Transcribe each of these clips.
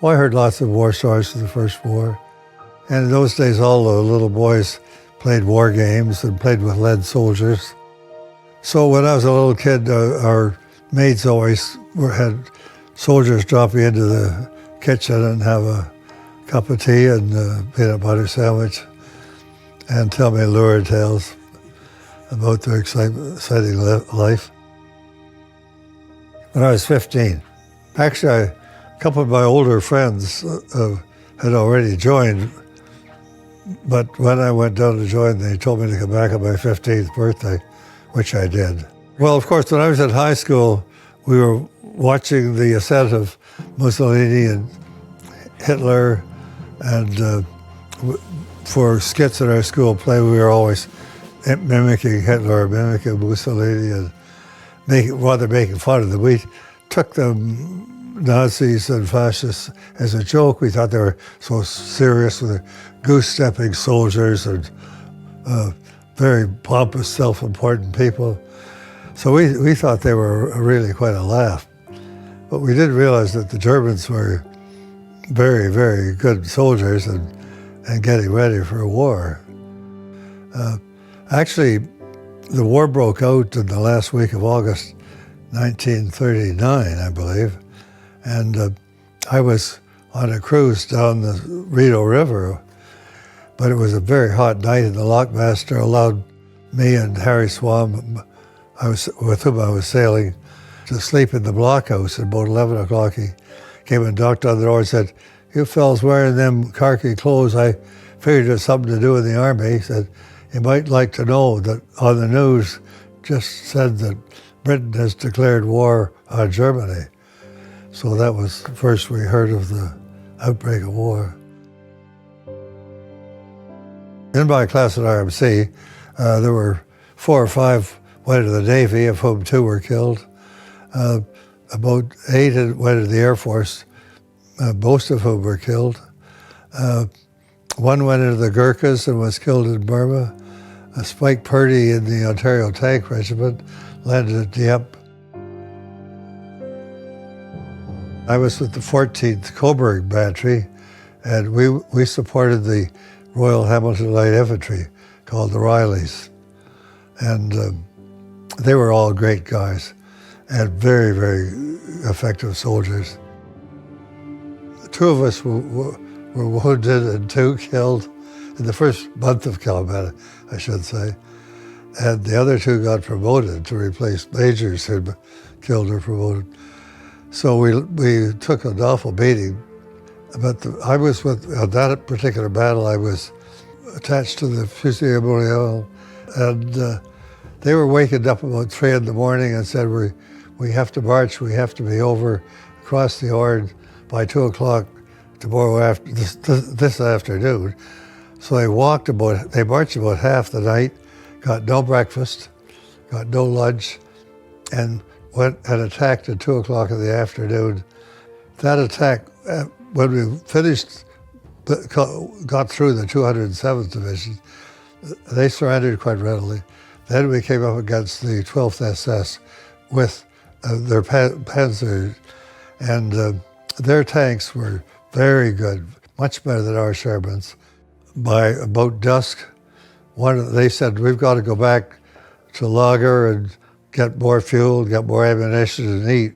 Well, I heard lots of war stories of the First War. And in those days, all the little boys played war games and played with lead soldiers. So when I was a little kid, our maids always had soldiers drop me into the kitchen and have a cup of tea and a peanut butter sandwich and tell me lurid tales about their exciting life. When I was 15, actually, a couple of my older friends had already joined, but when I went down to join, they told me to come back on my 15th birthday, which I did. Well, of course, when I was in high school, we were watching the ascent of Mussolini and Hitler, and for skits in our school play, we were always mimicking Hitler, mimicking Mussolini, and rather making fun of them. We took them Nazis and fascists as a joke. We thought they were so serious with their goose-stepping soldiers and very pompous, self-important people. So we thought they were really quite a laugh. But we didn't realize that the Germans were very, very good soldiers and getting ready for a war. Actually, the war broke out in the last week of August 1939, I believe. And I was on a cruise down the Rideau River, but it was a very hot night, and the lockmaster allowed me and Harry Swam, with whom I was sailing, to sleep in the blockhouse. At about 11 o'clock, he came and knocked on the door and said, "You fellas wearing them khaki clothes, I figured it had something to do with the army." He said, "You might like to know that on the news just said that Britain has declared war on Germany." So that was the first we heard of the outbreak of war. In my class at RMC, there were 4 or 5 went into the Navy, of whom 2 were killed. About 8 went into the Air Force, most of whom were killed. 1 went into the Gurkhas and was killed in Burma. Spike Purdy in the Ontario Tank Regiment landed at Dieppe. I was with the 14th Coburg Battery, and we supported the Royal Hamilton Light Infantry, called the Rileys. And they were all great guys and very, very effective soldiers. 2 of us were wounded and 2 killed in the first month of combat, I should say. And the other 2 got promoted to replace majors who'd been killed or promoted. So we took an awful beating. But I was on that particular battle, I was attached to the Fusiliers Mont-Royal, and they were waking up about 3 in the morning and said, we have to march, we have to be over across the Orne by 2 o'clock tomorrow this afternoon. So they marched about half the night, got no breakfast, got no lunch, and went and attacked at 2 o'clock in the afternoon. That attack, when we finished, got through the 207th Division, they surrendered quite readily. Then we came up against the 12th SS with their panzers, and their tanks were very good, much better than our Shermans. By about dusk, they said, "We've got to go back to Lager and get more fuel, get more ammunition and eat."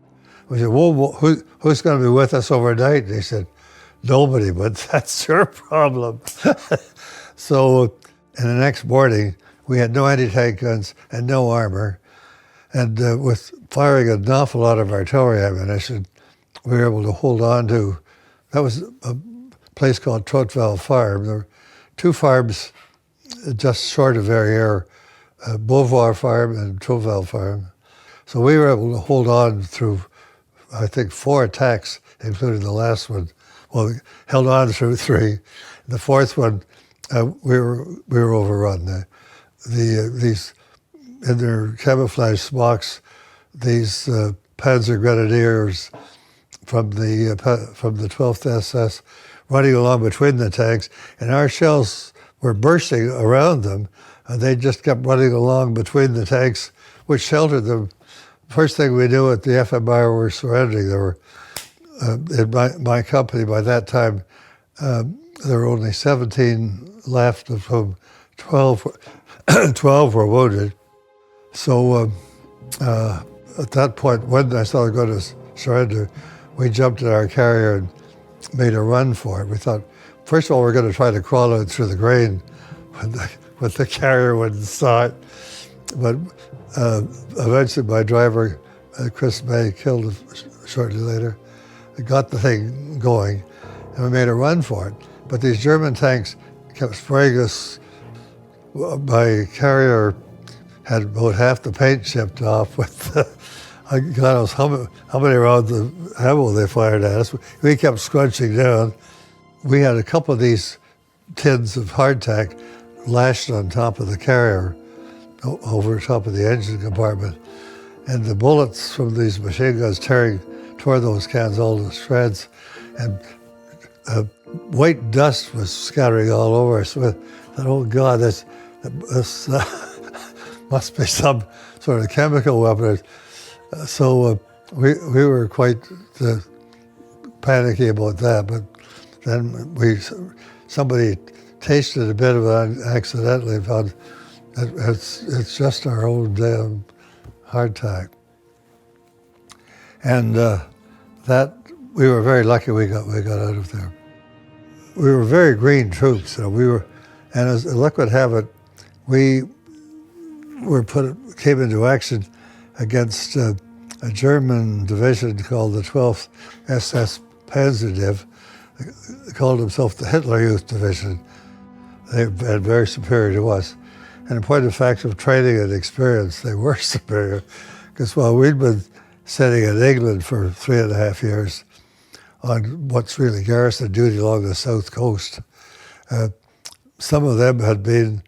We said, "Well, who's going to be with us overnight?" And they said, "Nobody, but that's your problem." So, in the next morning, we had no anti-tank guns and no armor. And with firing an awful lot of artillery ammunition, we were able to hold on to, that was a place called Trottval Farm. There were 2 farms just short of Verrières, Beauvoir Farm and Trottval Farm. So we were able to hold on through, I think, 4 attacks, including the last one. Well, we held on through 3. The 4th one, we were overrun. These in their camouflage smocks, these Panzer Grenadiers from the 12th SS running along between the tanks, and our shells were bursting around them, and they just kept running along between the tanks, which sheltered them. First thing we knew, at the FMI were surrendering. There were in my company, by that time, there were only 17 left, of whom 12 were wounded. So at that point, when I saw going to surrender, we jumped in our carrier and made a run for it. We thought, first of all, we're going to try to crawl out through the grain when the carrier wouldn't start. But eventually my driver, Chris May, killed shortly later, got the thing going, and we made a run for it. But these German tanks kept spraying us. My carrier had about half the paint chipped off with God knows how many rounds of ammo they fired at us. We kept scrunching down. We had a couple of these tins of hardtack lashed on top of the carrier, over top of the engine compartment. And the bullets from these machine guns tore those cans all to shreds. And white dust was scattering all over us. We thought, oh God, this must be some sort of chemical weapon. So we were quite panicky about that. But then somebody tasted a bit of it accidentally, and found it's just our old damn hardtack. And that we were very lucky we got out of there. We were very green troops. And as luck would have it, we came into action against a German division called the 12th SS Panzerdiv. They called themselves the Hitler Youth Division. They had very superior to us. And in point of fact of training and experience, they were superior. Because while we'd been sitting in England for 3.5 years on what's really garrison duty along the south coast, some of them had been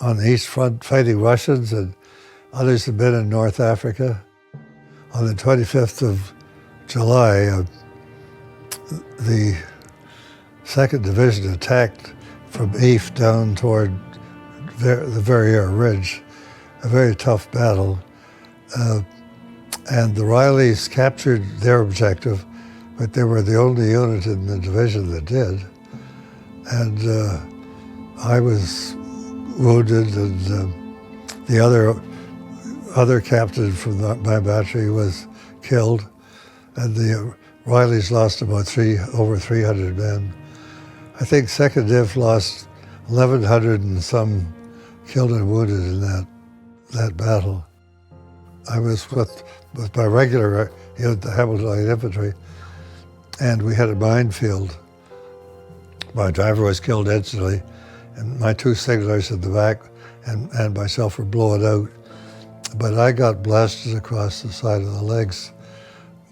on the East Front fighting Russians, and others had been in North Africa. On the 25th of July, the 2nd Division attacked from Ypres down toward the Verrières Ridge, a very tough battle. And the Rileys captured their objective, but they were the only unit in the division that did. And I was wounded, and the other captain from my battery was killed, and the Rileys lost about over 300 men. I think 2nd Div lost 1,100 and some killed and wounded in that battle. I was with my regular unit, the Hamilton Light Infantry, and we had a minefield. My driver was killed instantly, and my 2 signalers in the back and myself were blown out. But I got blasted across the side of the legs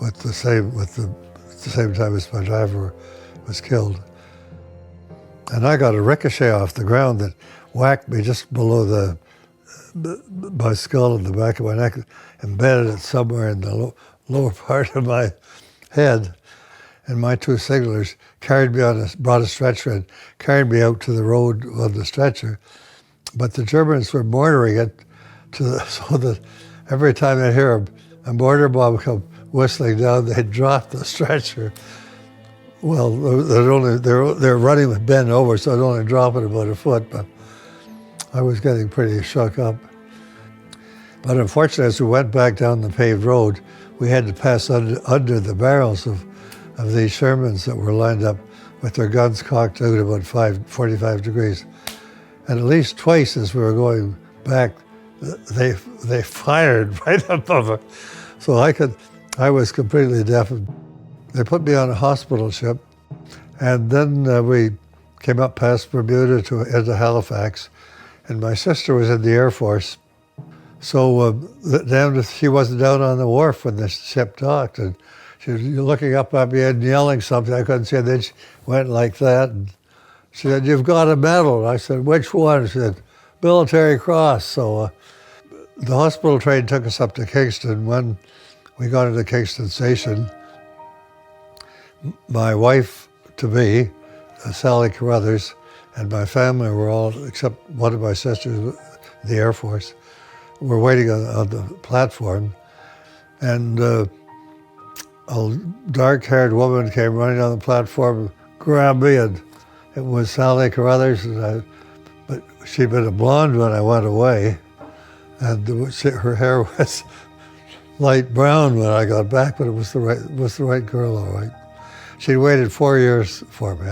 at the same time as my driver was killed. And I got a ricochet off the ground that whacked me just below my skull and the back of my neck, embedded it somewhere in the lower part of my head. And my 2 signalers carried me brought a stretcher and carried me out to the road on the stretcher. But the Germans were mortaring it so that every time they'd hear a mortar bomb come whistling down, they'd drop the stretcher. Well, they're running with bent over, so I'd only drop it about a foot, but I was getting pretty shook up. But unfortunately, as we went back down the paved road, we had to pass under the barrels of these Shermans that were lined up with their guns cocked out about 45 degrees. And at least twice as we were going back, they fired right above us. So I was completely deafened. They put me on a hospital ship, and then we came up past Bermuda into Halifax, and my sister was in the Air Force. So damned if she wasn't down on the wharf when the ship docked, and she was looking up at me and yelling something I couldn't see, and then she went like that, and she said, "You've got a medal." And I said, "Which one?" She said, "Military Cross." So the hospital train took us up to Kingston. When we got into Kingston Station, my wife-to-be, Sally Carruthers, and my family were all, except one of my sisters in the Air Force, were waiting on the platform. And a dark-haired woman came running on the platform and grabbed me, and it was Sally Carruthers, but she'd been a blonde when I went away, and her hair was light brown when I got back, but it was the right girl, all right. She'd waited 4 years for me.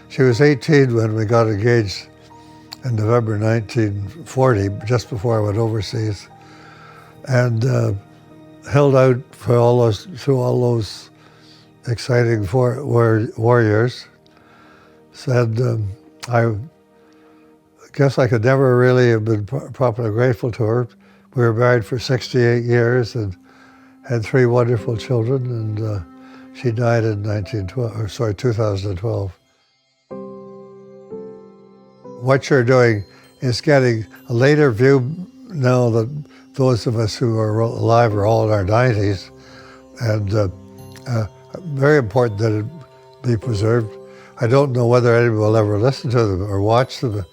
She was 18 when we got engaged in November 1940, just before I went overseas, and held out for through all those exciting war years. Said, I guess I could never really have been properly grateful to her. We were married for 68 years and had 3 wonderful children, and she died in 2012. What you're doing is getting a later view now that those of us who are alive are all in our 90s, and very important that it be preserved. I don't know whether anyone will ever listen to them or watch them